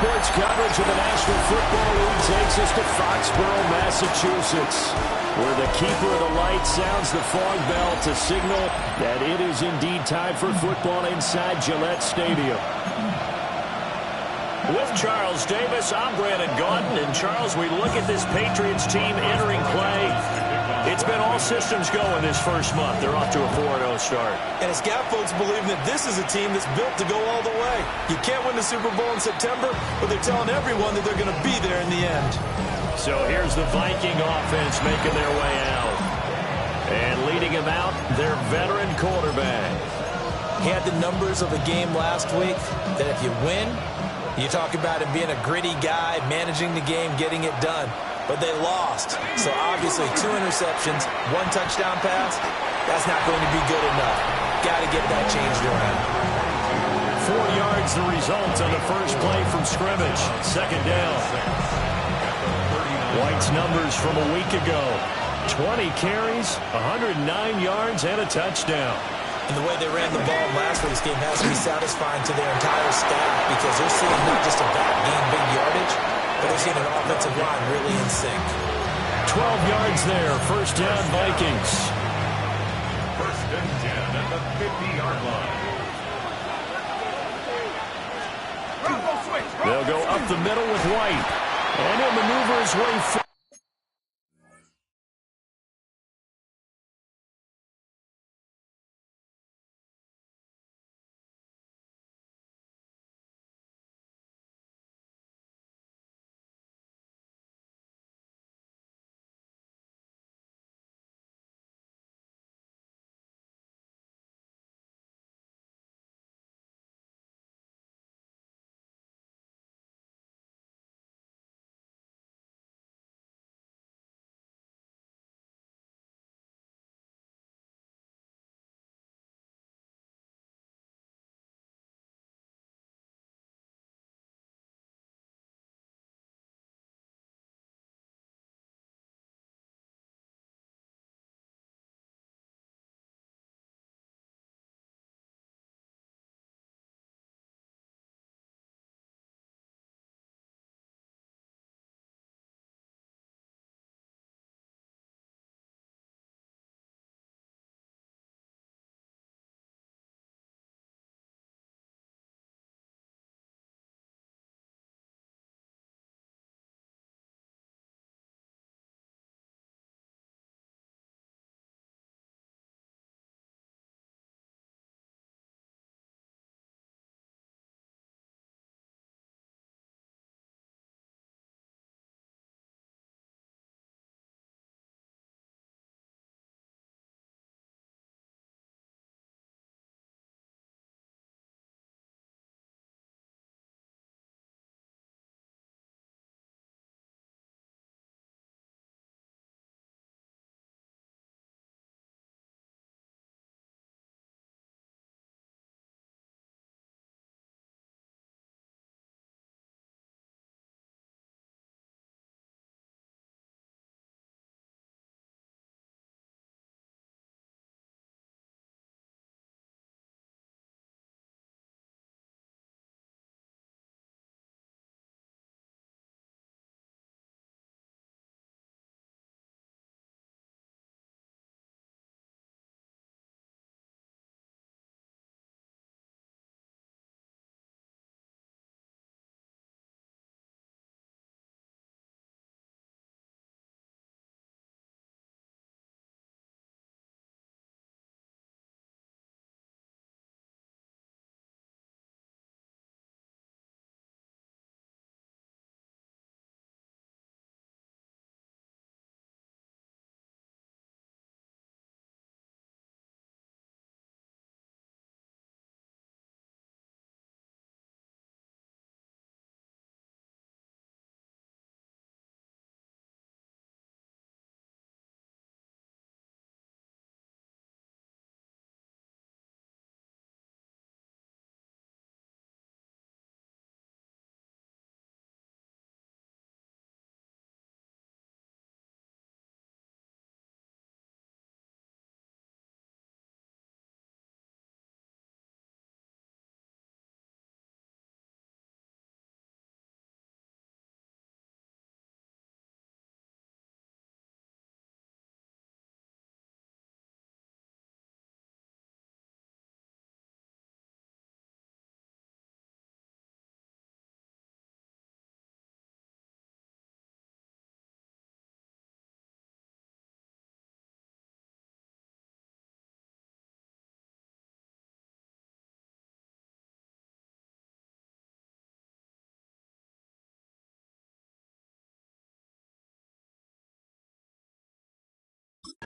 sports coverage of the National Football League takes us to Foxborough, Massachusetts, where the keeper of the light sounds the fog bell to signal that it is indeed time for football inside Gillette Stadium. With Charles Davis, I'm Brandon Gaudin. And Charles, we look at this Patriots team entering play. It's been all systems going this first month. They're off to a 4-0 start. And it's got folks believing that this is a team that's built to go all the way. You can't win the Super Bowl in September, but they're telling everyone that they're going to be there in the end. So here's the Viking offense making their way out. And leading him out, their veteran quarterback. He had the numbers of the game last week that if you win, you talk about him being a gritty guy, managing the game, getting it done. But they lost. So obviously 2 interceptions, 1 touchdown pass, that's not going to be good enough. Got to get that changed around. 4 yards the result on the first play from scrimmage. Second down. White's numbers from a week ago. 20 carries, 109 yards, and a touchdown. And the way they ran the ball in last week's game has to be satisfying to their entire staff because they're seeing not just a back gain big yardage, but they're seeing an offensive line really in sync. 12 yards there. First down, Vikings. First and 10 at the 50-yard line. They'll go up the middle with White. And he'll maneuver his way forward.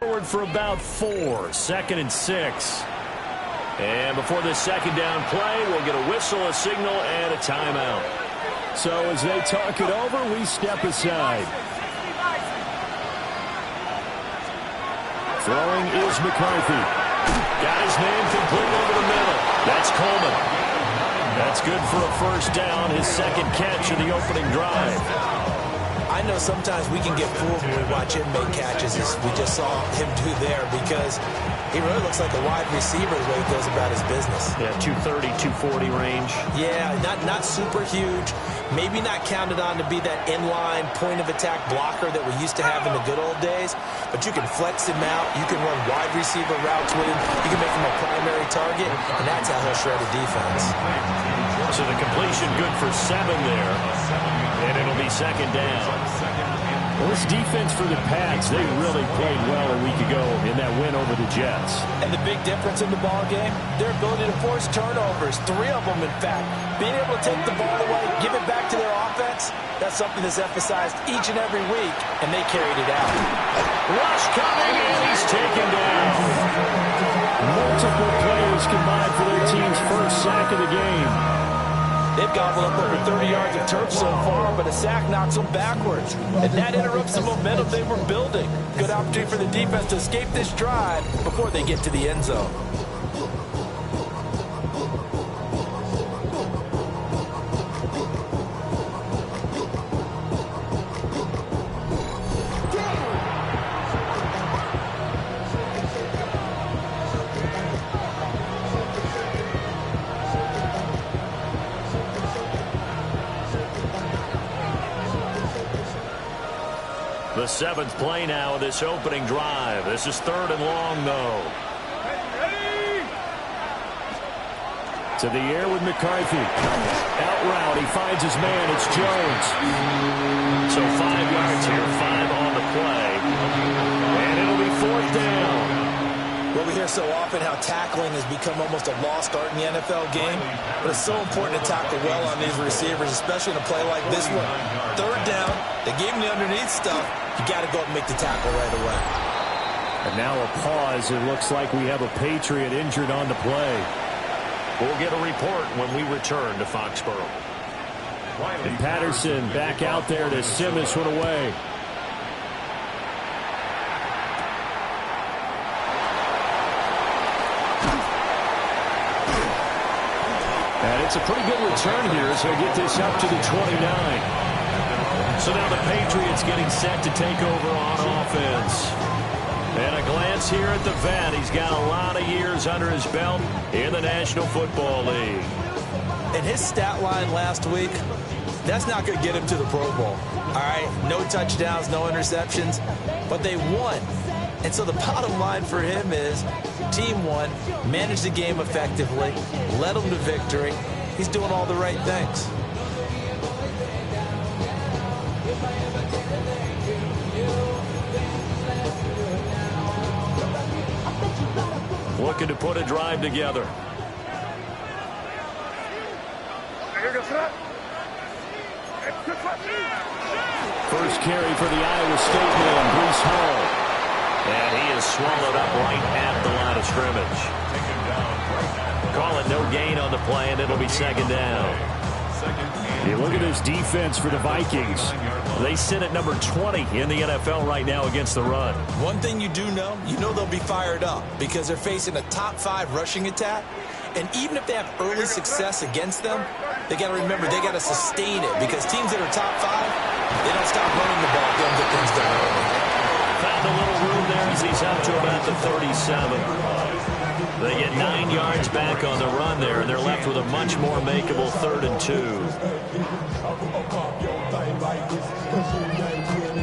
Forward for about 4, 2nd and 6. And before this second down play, we'll get a whistle, a signal, and a timeout. So as they talk it over, we step aside. Throwing is McCarthy. Got his man complete over the middle. That's Coleman. That's good for a first down, his second catch of the opening drive. I know sometimes we can get fooled when we watch him make catches, as we just saw him do there, because he really looks like a wide receiver the way he goes about his business. Yeah, 230, 240 range. Yeah, not super huge. Maybe not counted on to be that inline point-of-attack blocker that we used to have in the good old days, but you can flex him out. You can run wide receiver routes with him. You can make him a primary target, and that's how he'll shred a defense. So the completion good for 7 there, and it'll be second down. Well, this defense for the Pats, they really played well a week ago in that win over the Jets. And the big difference in the ball game, their ability to force turnovers, 3 of them, in fact. Being able to take the ball away, give it back to their offense, that's something that's emphasized each and every week, and they carried it out. Rush coming, and he's taken down. Multiple players combined for their team's first sack of the game. They've gobbled up over 30 yards of turf so far, but a sack knocks them backwards. And that interrupts the momentum they were building. Good opportunity for the defense to escape this drive before they get to the end zone. The 7th play now of this opening drive. This is 3rd and long, though. To the air with McCarthy. Out route, he finds his man. It's Jones. So 5 yards here, 5 on the play. And it'll be 4th down. Well, we hear so often how tackling has become almost a lost art in the NFL game, but it's so important to tackle well on these receivers, especially in a play like this one. 3rd down, they gave him the underneath stuff. You got to go up and make the tackle right away. And now a pause. It looks like we have a Patriot injured on the play. We'll get a report when we return to Foxborough. And Patterson back out there to sim this one away. And it's a pretty good return here as they get this up to the 29. So now the Patriots getting set to take over on offense. And a glance here at the vet. He's got a lot of years under his belt in the National Football League. And his stat line last week, that's not going to get him to the Pro Bowl. All right, no touchdowns, no interceptions, but they won. And so the bottom line for him is team won, managed the game effectively, led them to victory. He's doing all the right things. Looking to put a drive together. First carry for the Iowa State man, Breece Hall. And he is swallowed up right at the line of scrimmage. Call it no gain on the play, and it'll be second down. You look at this defense for the Vikings. They sit at number 20 in the NFL right now against the run. One thing you do know, they'll be fired up because they're facing a top 5 rushing attack. And even if they have early success against them, they got to remember they got to sustain it because teams that are top 5, they don't stop running the ball. They'll get things done early. Found a little room there as he's up to about the 37. They get 9 yards back on the run there, and they're left with a much more makeable 3rd and 2.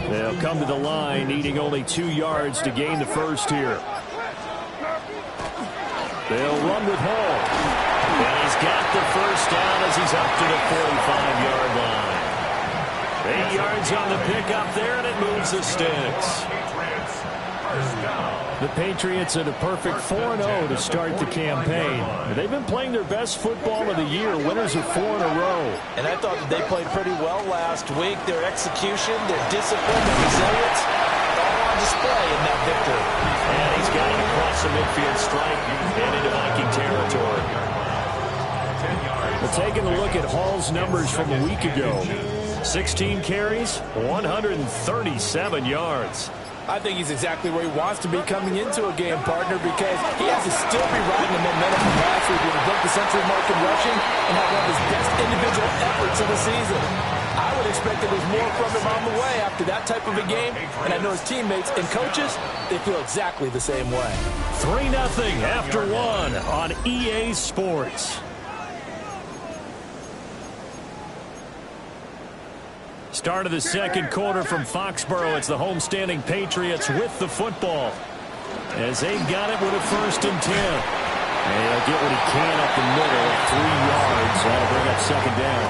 They'll come to the line, needing only 2 yards to gain the first here. They'll run with Hall. And he's got the first down as he's up to the 45-yard line. 8 yards on the pickup there, and it moves the sticks. The Patriots are the perfect 4-0 to start the campaign. They've been playing their best football of the year, winners of 4 in a row. And I thought that they played pretty well last week. Their execution, their discipline, their resilience, all on display in that victory. And he's got it across the midfield stripe and into Viking territory. Well, taking a look at Hall's numbers from a week ago. 16 carries, 137 yards. I think he's exactly where he wants to be coming into a game, partner, because he has to still be riding the momentum from last week when he broke the century mark in rushing and had one of his best individual efforts of the season. I would expect that there's more from him on the way after that type of a game, and I know his teammates and coaches, they feel exactly the same way. 3-0 after one on EA Sports. Start of the second quarter from Foxborough. It's the homestanding Patriots with the football, as they've got it with a 1st and 10. And he'll get what he can up the middle at 3 yards. That'll bring up 2nd down.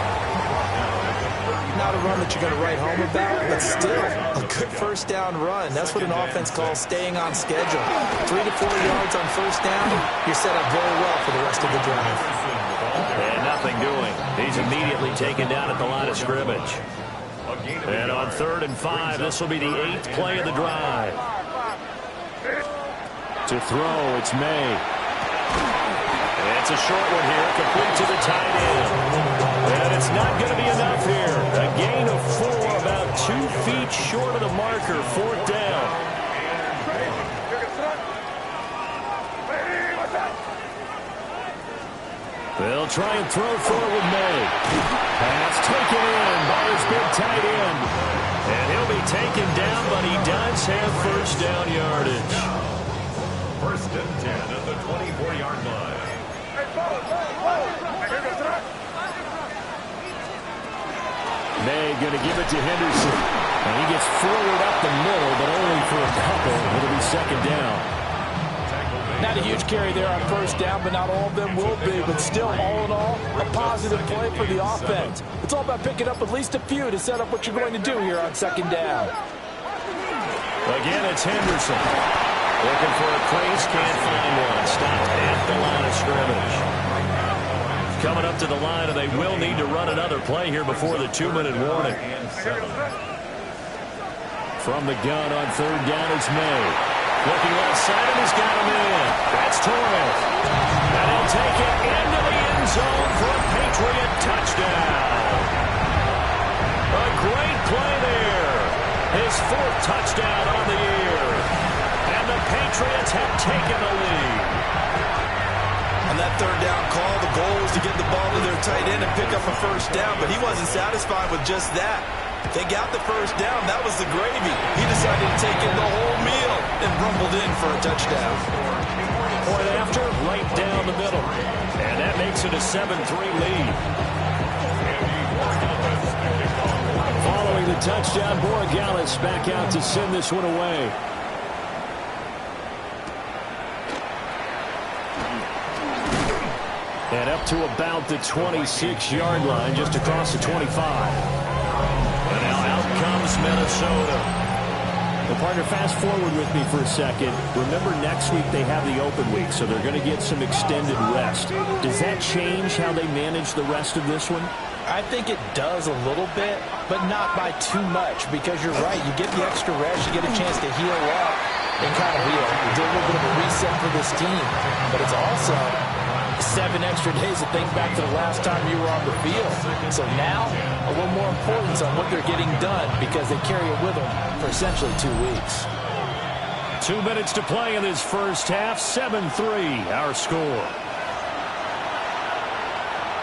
Not a run that you're going to write home about, but still a good 1st down run. That's what an offense calls staying on schedule. 3 to 4 yards on 1st down, you're set up very well for the rest of the drive. And nothing doing. He's immediately taken down at the line of scrimmage. And on 3rd and 5, this will be the 8th play of the drive. To throw, it's May. And it's a short one here, complete to the tight end. And it's not going to be enough here. A gain of 4, about 2 feet short of the marker, 4th down. They'll try and throw forward May. Pass taken in by his big tight end. And he'll be taken down, but he does have 1st down yardage. 1st and 10 at the 24-yard line. May going to give it to Henderson. And he gets forward up the middle, but only for a couple. It'll be 2nd down. Not a huge carry there on 1st down, but not all of them will be. But still, all in all, a positive play for the offense. It's all about picking up at least a few to set up what you're going to do here on 2nd down. Again, it's Henderson. Looking for a place, can't find one. Stopped at the line of scrimmage. Coming up to the line, and they will need to run another play here before the 2-minute warning. From the gun on 3rd down, it's May. Looking left side, and he's got him in. That's Torres. And he'll take it into the end zone for a Patriot touchdown. A great play there. His 4th touchdown on the year. And the Patriots have taken the lead. On that 3rd down call, the goal was to get the ball to their tight end and pick up a 1st down, but he wasn't satisfied with just that. They got the 1st down. That was the gravy. He decided to take in the whole meal and rumbled in for a touchdown. Point after, right down the middle. And that makes it a 7-3 lead. Following the touchdown, Borregales back out to send this one away. And up to about the 26-yard line, just across the 25. And now out comes Minnesota. Well, partner, fast forward with me for a second. Remember, next week they have the open week, so they're going to get some extended rest. Does that change how they manage the rest of this one? I think it does a little bit, but not by too much, because you're right. You get the extra rest, you get a chance to heal up and kind of do a little bit of a reset for this team. But it's also 7 extra days to think back to the last time you were on the field. So now, a little more importance on what they're getting done, because they carry it with them for essentially 2 weeks. 2 minutes to play in this first half. 7-3, our score.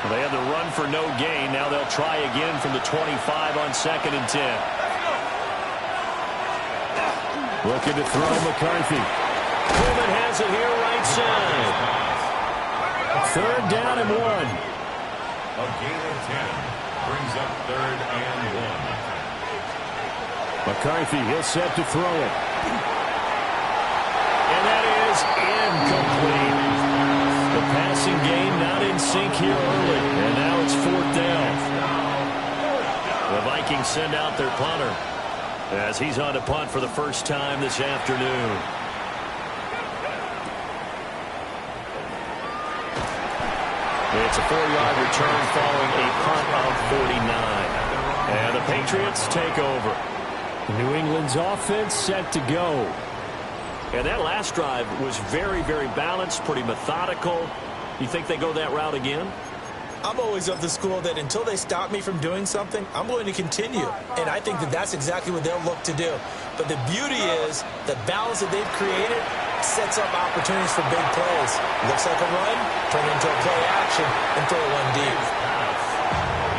Well, they had the run for no gain. Now they'll try again from the 25 on 2nd and 10. Looking to throw McCarthy. Pullman has it here right side. 3rd down and 1. A gain of 10 brings up 3rd and 1. McCarthy, he'll set to throw it. And that is incomplete. The passing game not in sync here early. And now it's 4th down. The Vikings send out their punter as he's on to punt for the first time this afternoon. It's a 4-yard return following a punt of 49. And the Patriots take over. New England's offense set to go. And that last drive was very, very balanced, pretty methodical. You think they go that route again? I'm always of the school that until they stop me from doing something, I'm going to continue. And I think that that's exactly what they'll look to do. But the beauty is the balance that they've created sets up opportunities for big plays. Looks like a run, turn into a play action, and throw one deep.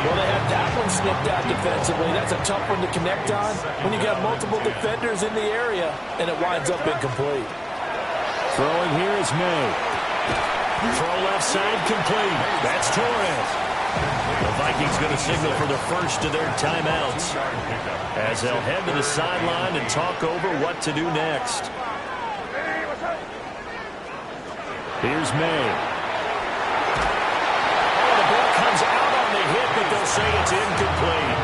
Well, they had that one snipped out defensively. That's a tough one to connect on when you got multiple defenders in the area, and it winds up incomplete. Throwing here is May. Throw left side complete. That's Torres. The Vikings going to signal for the first of their timeouts as they'll head to the sideline and talk over what to do next. Here's May. Oh, the ball comes out on the hit, but they'll say it's incomplete.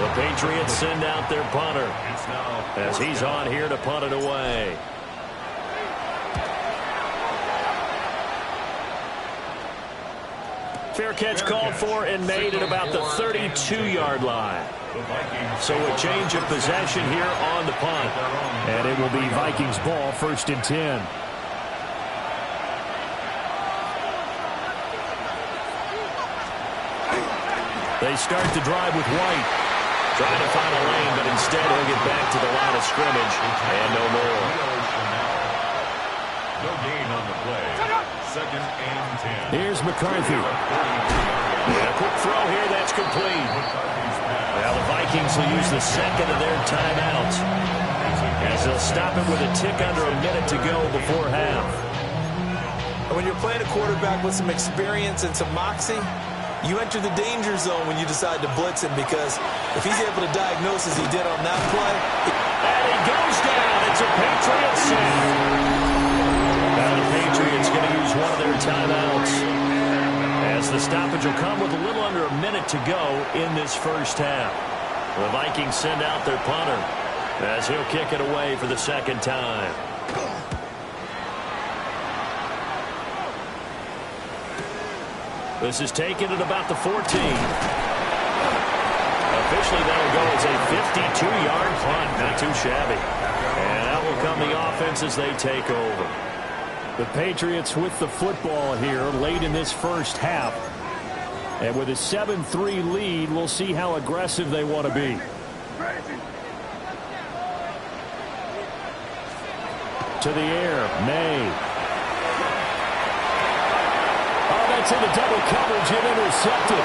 The Patriots send out their punter as he's on here to punt it away. Fair catch called for and made at about the 32-yard line. So a change of possession here on the punt. And it will be Vikings ball, 1st and 10. They start the drive with White. Trying to find a lane, but instead he'll get back to the line of scrimmage. And no more. No gain on the play. 2nd and 10. Here's McCarthy. And a quick throw here, that's complete. Now the Vikings will use the second of their timeouts as they'll stop it with a tick under a minute to go before half. And when you're playing a quarterback with some experience and some moxie, you enter the danger zone when you decide to blitz him, because if he's able to diagnose as he did on that play. And he goes down. It's a Patriots safe. Now the Patriots going to use one of their timeouts as the stoppage will come with a little under a minute to go in this first half. The Vikings send out their punter as he'll kick it away for the second time. This is taken at about the 14. Officially, that'll go as a 52-yard punt. Not too shabby. And out will come the offense as they take over. The Patriots with the football here late in this first half. And with a 7-3 lead, we'll see how aggressive they want to be. To the air, May. Oh, that's into double coverage and intercepted.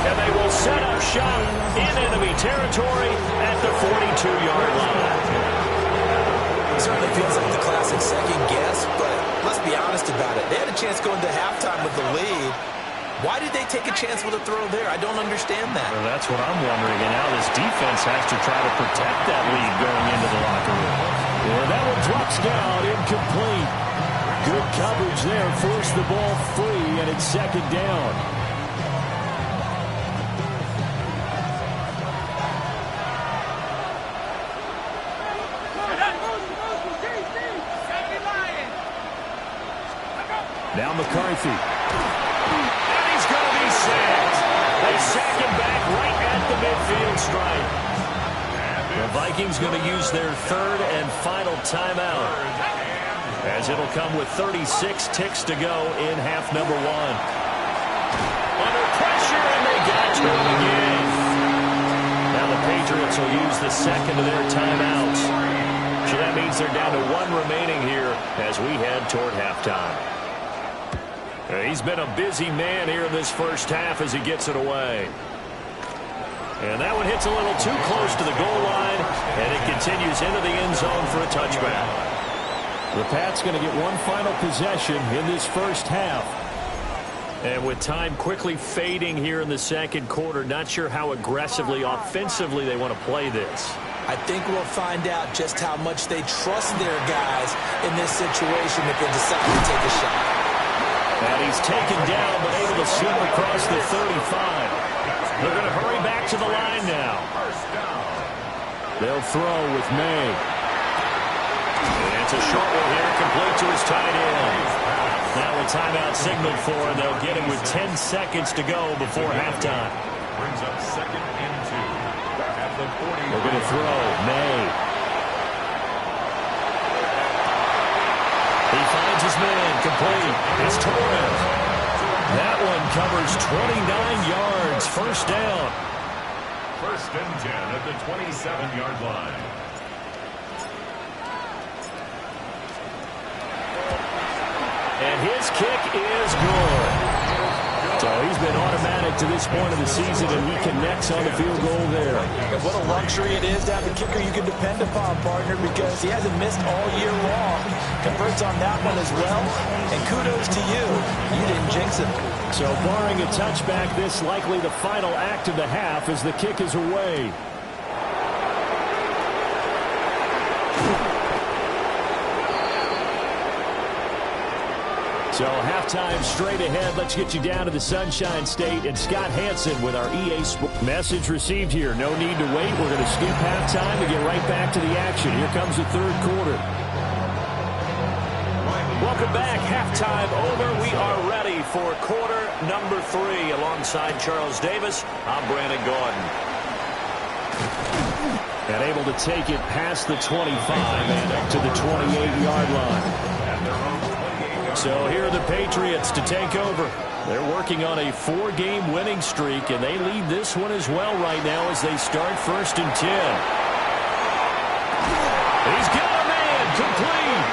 And they will set up shop in enemy territory at the 42-yard line. Certainly feels like the classic second guess, but let's be honest about it. They had a chance going to halftime with the lead. Why did they take a chance with a throw there? I don't understand that. Well, that's what I'm wondering. And now this defense has to try to protect that lead going into the locker room. And that one drops down, incomplete. Good coverage there. Forced the ball free, and it's 2nd down. Now McCarthy. And he's going to be sacked. They sack him back right at the midfield stripe. The Vikings going to use their 3rd and final timeout, as it'll come with 36 ticks to go in half number 1. Under pressure, and they got to him again. Now the Patriots will use the second of their timeouts. So that means they're down to 1 remaining here as we head toward halftime. He's been a busy man here in this first half as he gets it away. And that one hits a little too close to the goal line, and it continues into the end zone for a touchback. The Pats going to get one final possession in this first half. And with time quickly fading here in the second quarter, not sure how aggressively, offensively they want to play this. I think we'll find out just how much they trust their guys in this situation if they decide to take a shot. And he's taken down, but able to slip across the 35. They're going to hurry back to the line now. They'll throw with May. And it's a short one here, complete to his tight end. Now a timeout signaled for, and they'll get him with 10 seconds to go before halftime. Brings up 2nd and 2. At the 40. They're going to throw May. man, complete. It's Torres. That one covers 29 yards. First down. First and 10 at the 27-yard line. And his kick is good. So he's been automatic to this point of the season, and he connects on the field goal there. And what a luxury it is to have a kicker you can depend upon, partner, because he hasn't missed all year long. Converts on that one as well. And kudos to you. You didn't jinx it. So barring a touchback, this likely the final act of the half as the kick is away. So halftime straight ahead. Let's get you down to the Sunshine State and Scott Hansen with our EA Sports. Message received here. No need to wait. We're going to skip halftime and get right back to the action. Here comes the third quarter. Welcome back. Halftime over. We are ready for quarter number 3. Alongside Charles Davis, I'm Brandon Gordon. And able to take it past the 25 and up to the 28-yard line. So here are the Patriots to take over. They're working on a 4-game winning streak, and they lead this one as well right now as they start first and 10. He's got a man complete.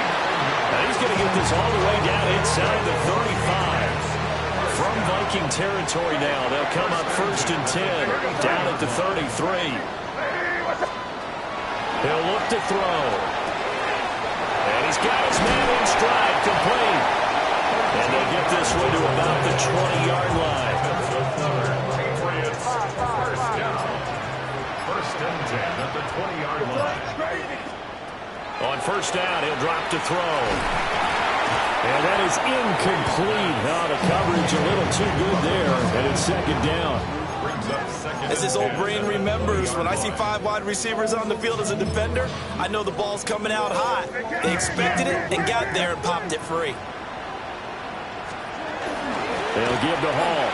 Now he's going to get this all the way down inside the 35. From Viking territory now, they'll come up first and 10, down at the 33. He'll look to throw. And he's got his man in stride, complete. And they'll get this one to about the 20-yard line. Patriots first down. First and 10 at the 20-yard line. On first down, he'll drop to throw. And that is incomplete. Oh, the coverage a little too good there. And it's second down. As his old brain remembers, when I see 5 wide receivers on the field as a defender, I know the ball's coming out hot. They expected it and got there and popped it free. They'll give to Hall.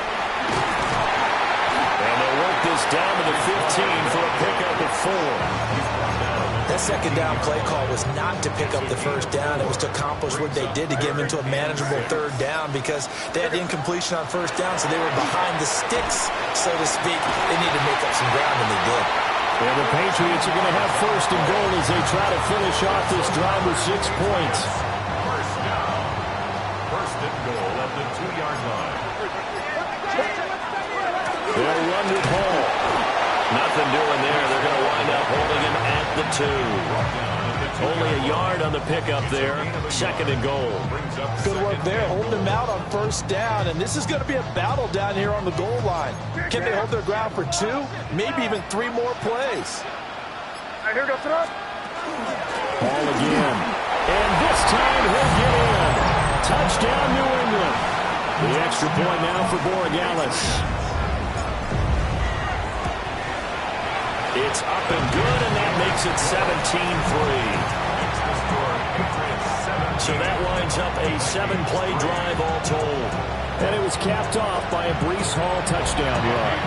And they'll work this down to the 15 for a pickup of 4. That second down play call was not to pick up the first down. It was to accomplish what they did to get him into a manageable third down because they had incompletion on first down, so they were behind the sticks, so to speak. They needed to make up some ground, and they did. And the Patriots are going to have first and goal as they try to finish off this drive with 6 points. First down. First and goal at the 2-yard line. They'll run with Hall. Nothing doing there. They're going to wind up holding him at the 2. Only a yard on the pickup there. Second and goal. Good work there, holding them out on first down. And this is going to be a battle down here on the goal line. Can they hold their ground for 2, maybe even 3 more plays? Here goes throw. Ball again. And this time he'll get in. Touchdown, New England. The extra point now for Borregales. It's up and good, and that makes it 17-3. So that winds up a 7-play drive all told. And it was capped off by a Breece Hall touchdown run.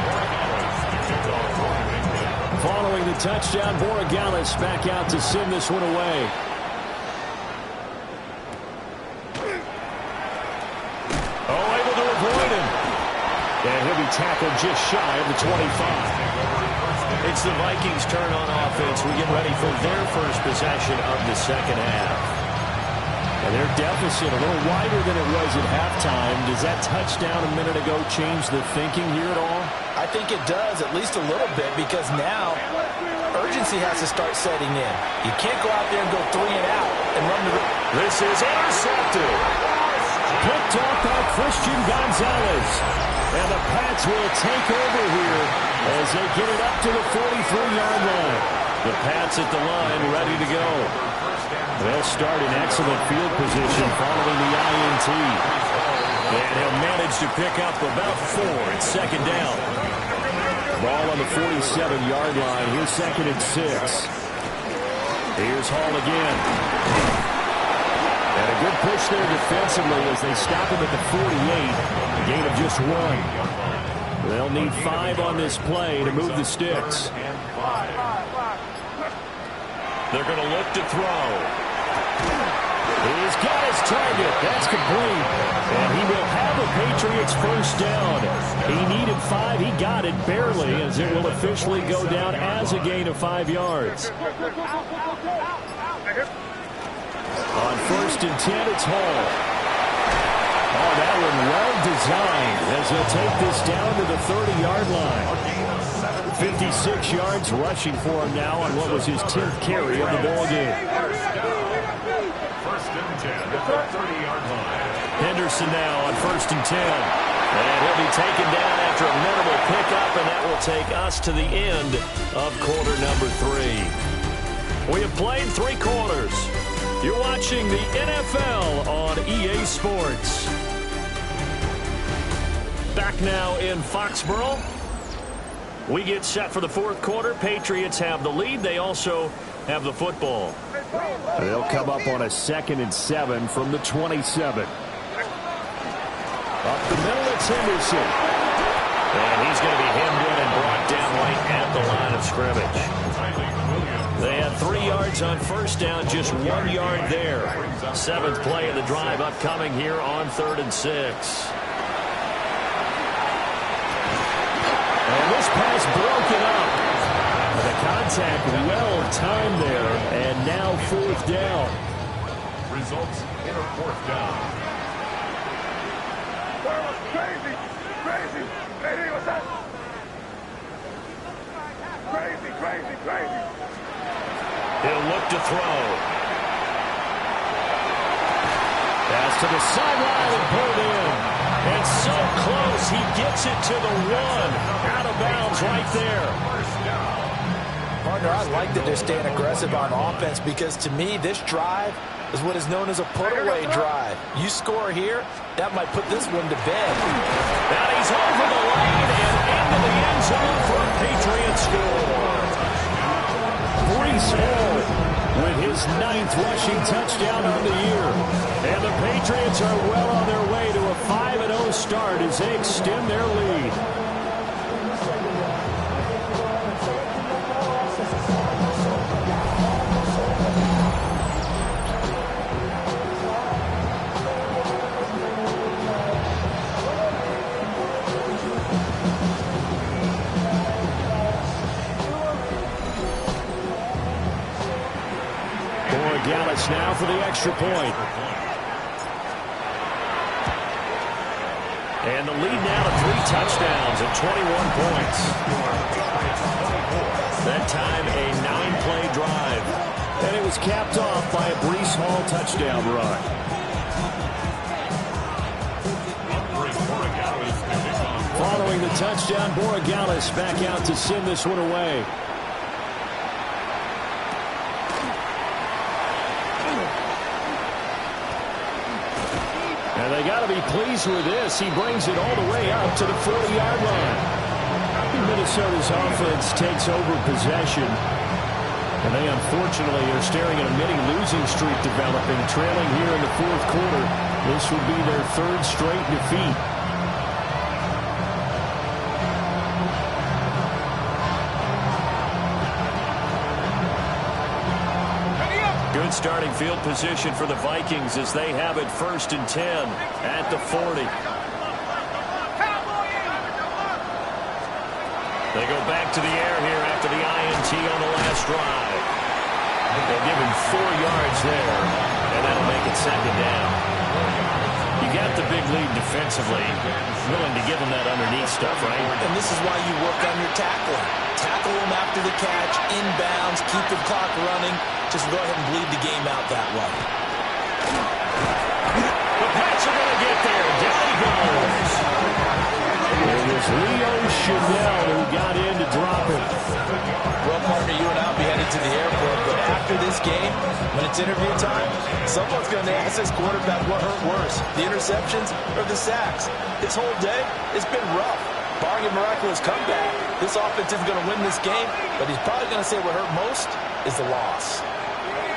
Following the touchdown, Borregales back out to send this one away. Oh, able to avoid him. And he'll be tackled just shy of the 25. It's the Vikings' turn on offense. We get ready for their first possession of the second half. And their deficit a little wider than it was at halftime. Does that touchdown a minute ago change the thinking here at all? I think it does, at least a little bit, because now urgency has to start setting in. You can't go out there and go 3 and out and run the... This is intercepted. Picked off by Christian Gonzalez. And the Pats will take over here as they get it up to the 43-yard line. The Pats at the line ready to go. They'll start in excellent field position following the INT. And he'll manage to pick up about 4 at second down. Ball on the 47-yard line. Here's second and 6. Here's Hall again. And a good push there defensively as they stop him at the 48. A gain of just 1. They'll need 5 on this play to move the sticks. They're going to look to throw. He's got his target. That complete. And he will have a Patriots first down. He needed 5. He got it barely, as it will officially go down as a gain of 5 yards. On 1st and 10, it's Hall. Oh, that one well designed as he'll take this down to the 30-yard line. 56 yards rushing for him now on what was his 10th carry of the ball game. 1st and 10 at the 30-yard line. Henderson now on 1st and 10. And he'll be taken down after a minimal pickup, and that will take us to the end of quarter number 3. We have played 3 quarters. You're watching the NFL on EA Sports. Back now in Foxborough. We get set for the 4th quarter. Patriots have the lead. They also have the football. They'll come up on a 2nd and 7 from the 27. Up the middle, it's Henderson. And he's going to be hemmed in and brought down right at the line of scrimmage. They had 3 yards on first down, just 1 yard there. 7th play of the drive upcoming here on 3rd and 6. And this pass broken up. The contact well timed there, and now 4th down. Results in a 4th down. Crazy, crazy. Hey, what's that? Crazy, crazy, crazy. He'll look to throw. Pass to the sideline and pulled in. And so close, he gets it to the 1. Out of bounds right there. Partner, I like that they're staying aggressive on offense because, to me, this drive is what is known as a put-away drive. You score here, that might put this one to bed. Now he's over the lane and into the end zone for a Patriots score. Breece Hall with his 9th rushing touchdown of the year. And the Patriots are well on their way to a 5-0 start as they extend their lead. Gallis now for the extra point. And the lead now to 3 touchdowns at 21 points. That time a 9-play drive. And it was capped off by a Breece Hall touchdown run. Following the touchdown, Gallis back out to send this one away. And they got to be pleased with this. He brings it all the way up to the 40-yard line. Minnesota's offense takes over possession. And they unfortunately are staring at a mini-losing streak developing, trailing here in the 4th quarter. This would be their 3rd straight defeat. Good starting field position for the Vikings as they have it 1st and 10 at the 40. They go back to the air here after the INT on the last drive. They'll give him 4 yards there, and that'll make it 2nd down. You got the big lead defensively. Willing to give him that underneath stuff, right? And this is why you work on your tackling. Tackle him after the catch, inbounds, keep the clock running. Just go ahead and bleed the game out that way. The Pats are going to get there. Down he goes. It was Leo Chanel who got in to drop it. Well, partner, you and I will be headed to the airport, but after this game, when it's interview time, someone's going to ask this quarterback what hurt worse, the interceptions or the sacks. This whole day, it's been rough. Barring a miraculous comeback, this offense isn't going to win this game, but he's probably going to say what hurt most is the loss.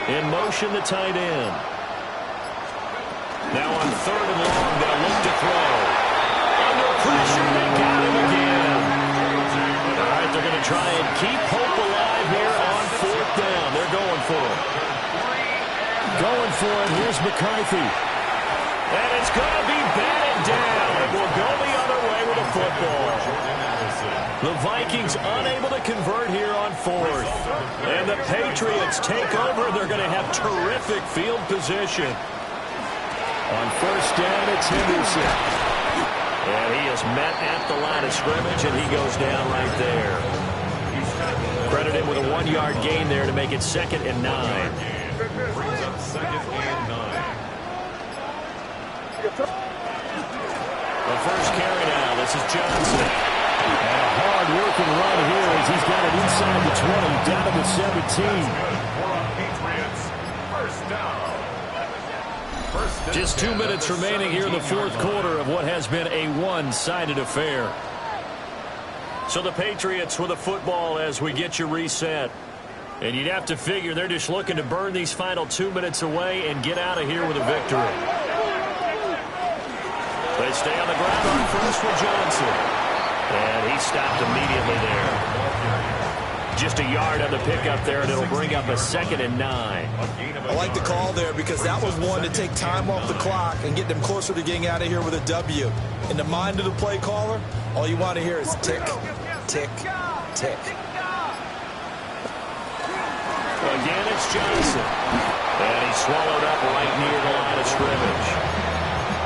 In motion, the tight end. Now on 3rd and long, they'll look to throw. Under pressure, they got him again. All right, they're going to try and keep hope alive here on 4th down. They're going for it. Going for it. Here's McCarthy. And it's going to be batted down. It will go the other way with a football. The Vikings unable to convert here on fourth. And the Patriots take over. They're going to have terrific field position. On first down, it's Henderson. And he is met at the line of scrimmage, and he goes down right there. Credit him with a 1-yard gain there to make it 2nd and 9. Brings up 2nd and 9. The first carry now. This is Johnson. And a hard-working run here as he's got it inside the 20, down to the 17. Patriots, first down. Just 2 minutes remaining here in the fourth quarter of what has been a one-sided affair. So the Patriots with the football as we get you reset. And you'd have to figure they're just looking to burn these final 2 minutes away and get out of here with a victory. They stay on the ground on first for Johnson. And he stopped immediately there. Just a yard on the pickup there, and it'll bring up a 2nd and 9. I like the call there because that was one to take time off the clock and get them closer to getting out of here with a W. In the mind of the play caller, all you want to hear is tick, tick, tick. Again, it's Johnson. And he's swallowed up right near the line of scrimmage.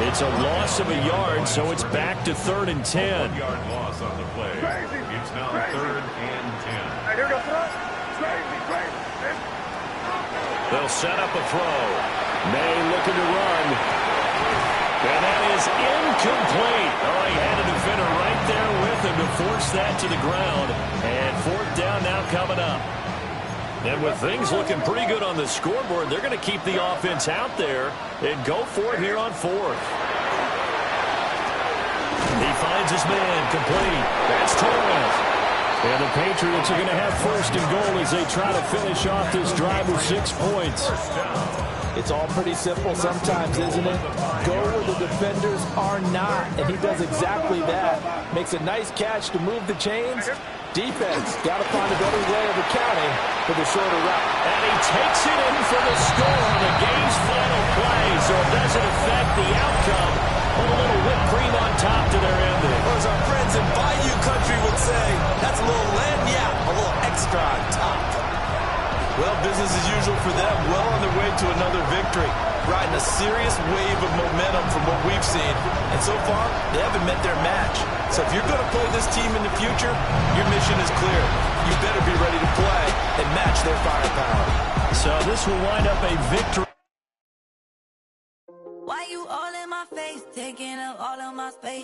It's a loss of a yard, so it's back to 3rd and 10. 1-yard loss on the play. It's now 3rd and 10. Here we go. Crazy. They'll set up a throw. May looking to run. And that is incomplete. Oh, he had a defender right there with him to force that to the ground. And 4th down now coming up. And with things looking pretty good on the scoreboard, they're going to keep the offense out there and go for it here on 4th. He finds his man complete. That's Torres. And the Patriots are going to have 1st and goal as they try to finish off this drive with 6 points. It's all pretty simple sometimes, isn't it? Go where the defenders are not, and he does exactly that. Makes a nice catch to move the chains. Defense, got to find a better way of accounting for the shorter route. And he takes it in for the score on the game's final play, so it doesn't affect the outcome. Put a little whipped cream on top to their ending. Or as our friends in Bayou Country would say, that's a little lagniappe, a little extra on top. Well, business as usual for them, well on their way to another victory. Riding a serious wave of momentum from what we've seen. And so far, they haven't met their match. So if you're going to play this team in the future, your mission is clear. You better be ready to play and match their firepower. So this will wind up a victory. Why you all in my face, taking up all of my space?